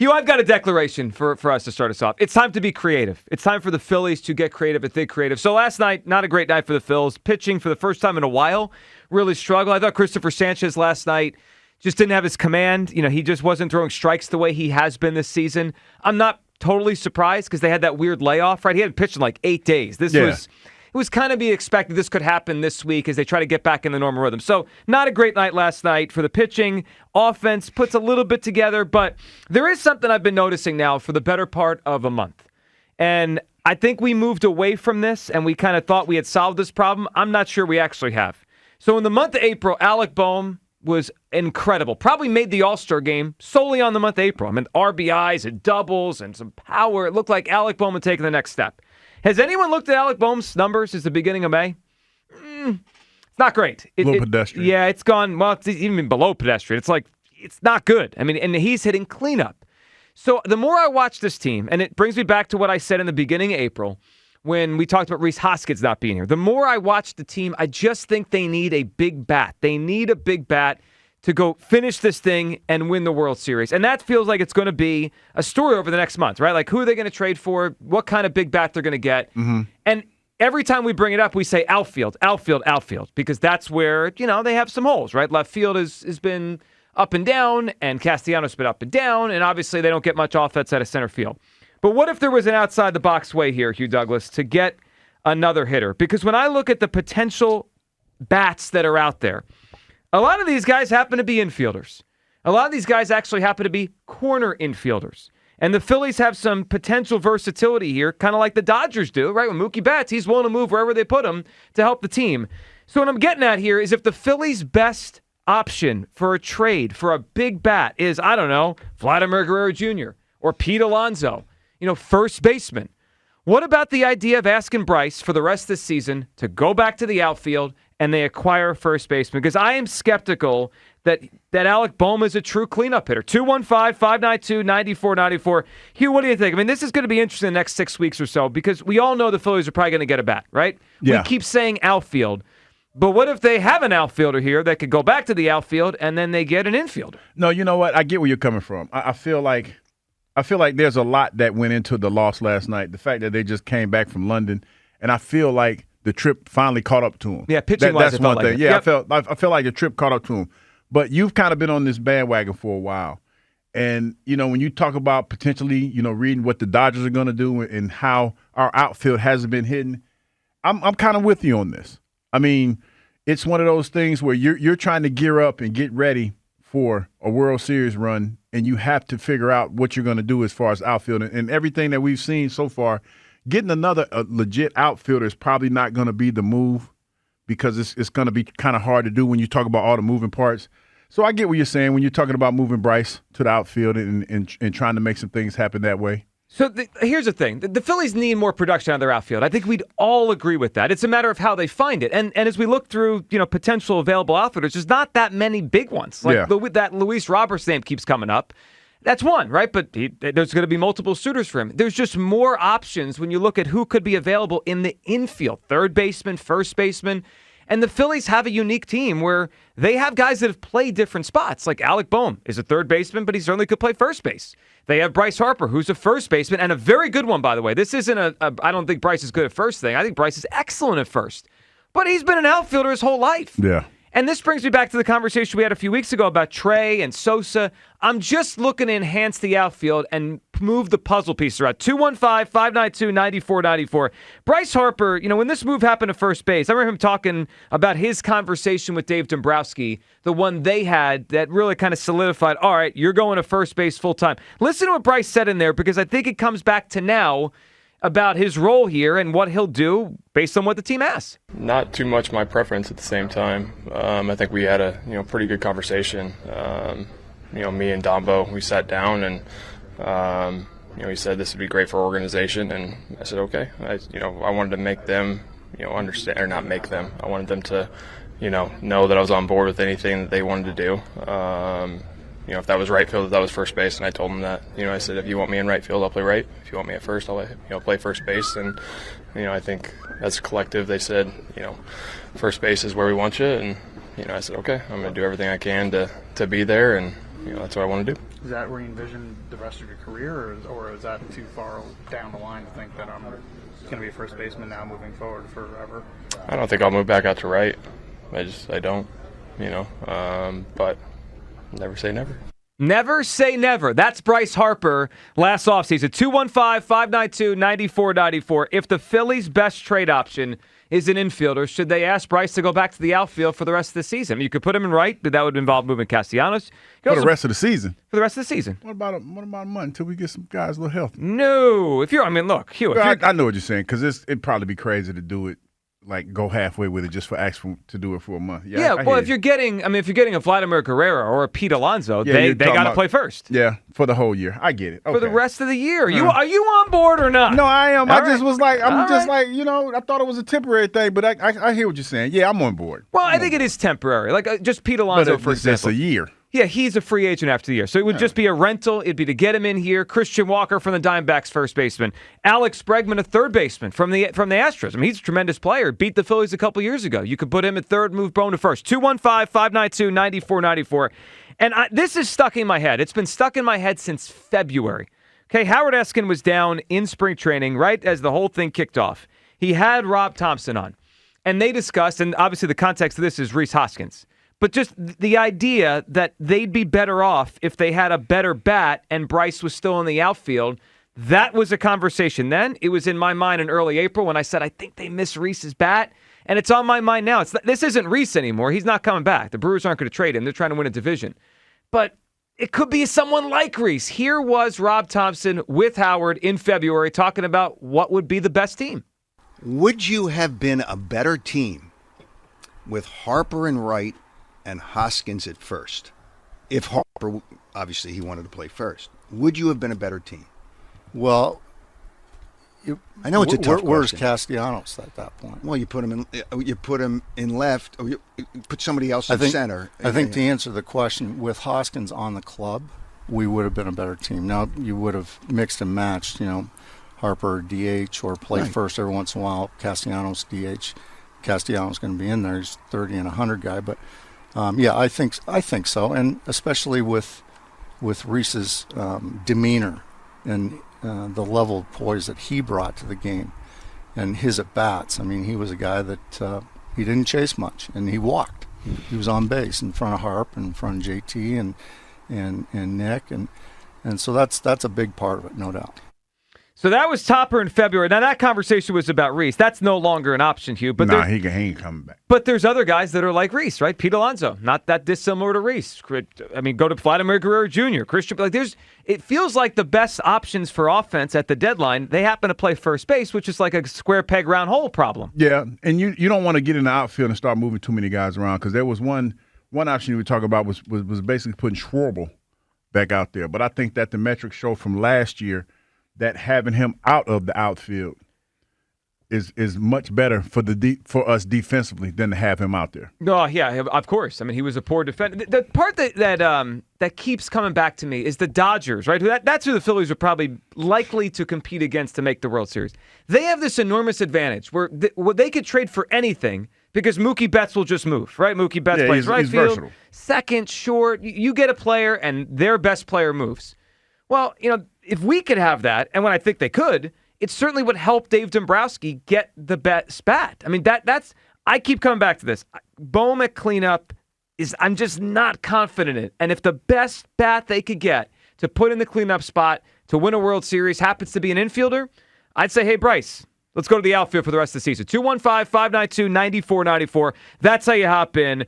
I've got a declaration for us to start us off. It's time to be creative. It's time for the Phillies to get creative and think creative. So last night, not a great night for the Phils. Pitching for the first time in a while, really struggled. I thought Christopher Sanchez last night just didn't have his command. He just wasn't throwing strikes the way he has been this season. I'm not totally surprised because they had that weird layoff, right? He hadn't pitched in like 8 days. It was kind of be expected this could happen this week as they try to get back in the normal rhythm. So not a great night last night for the pitching. Offense puts a little bit together, but there is something I've been noticing now for the better part of a month. And I think we moved away from this and we kind of thought we had solved this problem. I'm not sure we actually have. So in the month of April, Alec Boehm was incredible. Probably made the All-Star game solely on the month of April. I mean, RBIs and doubles and some power. It looked like Alec Boehm had taken the next step. Has anyone looked at Alec Boehm's numbers since the beginning of May? It's not great. A little pedestrian. Yeah, it's gone, well, it's even below pedestrian. It's like, it's not good. I mean, and he's hitting cleanup. So the more I watch this team, and it brings me back to what I said in the beginning of April when we talked about Rhys Hoskins not being here. The more I watch the team, I just think they need a big bat. They need a big bat to go finish this thing and win the World Series. And that feels like it's going to be a story over the next month, right? Like, who are they going to trade for? What kind of big bat they're going to get? Mm-hmm. And every time we bring it up, we say outfield, outfield, outfield, because that's where, they have some holes, right? Left field has been up and down, and Castellanos been up and down, and obviously they don't get much offense out of center field. But what if there was an outside-the-box way here, Hugh Douglas, to get another hitter? Because when I look at the potential bats that are out there, a lot of these guys happen to be infielders. A lot of these guys actually happen to be corner infielders. And the Phillies have some potential versatility here, kind of like the Dodgers do, right? When Mookie Betts, he's willing to move wherever they put him to help the team. So what I'm getting at here is if the Phillies' best option for a trade for a big bat is, I don't know, Vladimir Guerrero Jr. or Pete Alonso, first baseman. What about the idea of asking Bryce for the rest of the season to go back to the outfield and they acquire a first baseman? Because I am skeptical that Alec Boehm is a true cleanup hitter. 215-592-9494. Hugh, what do you think? I mean, this is going to be interesting the next 6 weeks or so because we all know the Phillies are probably going to get a bat, right? Yeah. We keep saying outfield. But what if they have an outfielder here that could go back to the outfield and then they get an infielder? No, you know what? I get where you're coming from. I feel like there's a lot that went into the loss last night. The fact that they just came back from London, and I feel like the trip finally caught up to them. Yeah, pitching-wise, that's one thing. Like yeah, yep. I feel like the trip caught up to them. But you've kind of been on this bandwagon for a while, and when you talk about potentially, reading what the Dodgers are going to do and how our outfield hasn't been hitting, I'm kind of with you on this. I mean, it's one of those things where you're trying to gear up and get ready for a World Series run, and you have to figure out what you're going to do as far as outfield. And everything that we've seen so far, getting another legit outfielder is probably not going to be the move because it's going to be kind of hard to do when you talk about all the moving parts. So I get what you're saying when you're talking about moving Bryce to the outfield and trying to make some things happen that way. So here's the thing. The Phillies need more production out of their outfield. I think we'd all agree with that. It's a matter of how they find it. And as we look through, potential available outfielders, there's not that many big ones. Like that Luis Roberts name keeps coming up. That's one, right? But there's going to be multiple suitors for him. There's just more options when you look at who could be available in the infield. Third baseman, first baseman. And the Phillies have a unique team where they have guys that have played different spots. Like Alec Boehm is a third baseman, but he certainly could play first base. They have Bryce Harper, who's a first baseman, and a very good one, by the way. This isn't I don't think Bryce is good at first thing. I think Bryce is excellent at first. But he's been an outfielder his whole life. Yeah. And this brings me back to the conversation we had a few weeks ago about Trey and Sosa. I'm just looking to enhance the outfield and move the puzzle piece around. 215-592-9494. Bryce Harper, when this move happened to first base, I remember him talking about his conversation with Dave Dombrowski, the one they had that really kind of solidified, all right, you're going to first base full time. Listen to what Bryce said in there because I think it comes back to now about his role here and what he'll do based on what the team asks. Not too much my preference at the same time. I think we had a pretty good conversation. Me and Dombo, we sat down and he said this would be great for our organization, and I said okay. I wanted to make them understand, or not make them. I wanted them to know that I was on board with anything that they wanted to do. If that was right field, if that was first base, and I told them that. I said, if you want me in right field, I'll play right. If you want me at first, I'll play first base. And I think as a collective, they said, first base is where we want you. And I said, okay, I'm going to do everything I can to be there, and that's what I want to do. Is that where you envision the rest of your career, or is that too far down the line to think that I'm going to be a first baseman now moving forward forever? I don't think I'll move back out to right. I don't, but never say never. Never say never. That's Bryce Harper last offseason. 215-592-9494. If the Phillies' best trade option is an infielder, should they ask Bryce to go back to the outfield for the rest of the season? I mean, you could put him in right, but that would involve moving Castellanos. For the rest of the season? For the rest of the season. What about a month until we get some guys a little healthy? No. Look, Hugh. I know what you're saying, because it'd probably be crazy to do it. Like, go halfway with it just for to do it for a month. If you're getting a Vladimir Guerrero or a Pete Alonso, they got to play first. Yeah, for the whole year. I get it. Okay. For the rest of the year. Are you on board or not? No, I am. I thought it was a temporary thing, but I hear what you're saying. Yeah, I'm on board. Well, I think it is temporary. Like, just Pete Alonso, for example. That's a year. Yeah, he's a free agent after the year. So it would just be a rental. It'd be to get him in here. Christian Walker from the Diamondbacks, first baseman. Alex Bregman, a third baseman from the Astros. I mean, he's a tremendous player. Beat the Phillies a couple years ago. You could put him at third, move Bone to first. 215-592-9494. And this is stuck in my head. It's been stuck in my head since February. Okay, Howard Eskin was down in spring training right as the whole thing kicked off. He had Rob Thompson on. And they discussed, and obviously the context of this is Rhys Hoskins. But just the idea that they'd be better off if they had a better bat and Bryce was still in the outfield, that was a conversation then. It was in my mind in early April when I said, I think they miss Rhys's bat. And it's on my mind now. This isn't Rhys anymore. He's not coming back. The Brewers aren't going to trade him. They're trying to win a division. But it could be someone like Rhys. Here was Rob Thompson with Howard in February talking about what would be the best team. Would you have been a better team with Harper in right and Hoskins at first? If Harper, obviously he wanted to play first, would you have been a better team? Well, I know it's a tough where's question. Castellanos at that point? Well, you put him in left, or you put somebody else in center. I think to answer the question, with Hoskins on the club, we would have been a better team. Now, you would have mixed and matched, Harper DH or play first every once in a while, Castellanos DH. Castellanos going to be in there. He's 30 and 100 guy, but I think so, and especially with Rhys's demeanor and the level of poise that he brought to the game, and his at bats. I mean, he was a guy that he didn't chase much, and he walked. He was on base in front of Harp and in front of JT and Nick, and so that's a big part of it, no doubt. So that was Topper in February. Now, that conversation was about Rhys. That's no longer an option, Hugh. But he ain't coming back. But there's other guys that are like Rhys, right? Pete Alonso, not that dissimilar to Rhys. I mean, go to Vladimir Guerrero Jr., Christian. It feels like the best options for offense at the deadline, they happen to play first base, which is like a square peg, round hole problem. Yeah, and you don't want to get in the outfield and start moving too many guys around, because there was one option you were talking about was basically putting Schwarber back out there. But I think that the metrics show from last year that having him out of the outfield is much better for us defensively than to have him out there. Oh, yeah, of course. I mean, he was a poor defender. The part that keeps coming back to me is the Dodgers, right? That's who the Phillies are probably likely to compete against to make the World Series. They have this enormous advantage where they could trade for anything because Mookie Betts will just move, right? Mookie Betts plays right field, versatile. Second, short. You get a player, and their best player moves. Well, if we could have that, and when I think they could, it certainly would help Dave Dombrowski get the best bat. I mean, that's I keep coming back to this. Bohm at cleanup I'm just not confident in it. And if the best bat they could get to put in the cleanup spot to win a World Series happens to be an infielder, I'd say, hey, Bryce, let's go to the outfield for the rest of the season. 215-592-9494. That's how you hop in.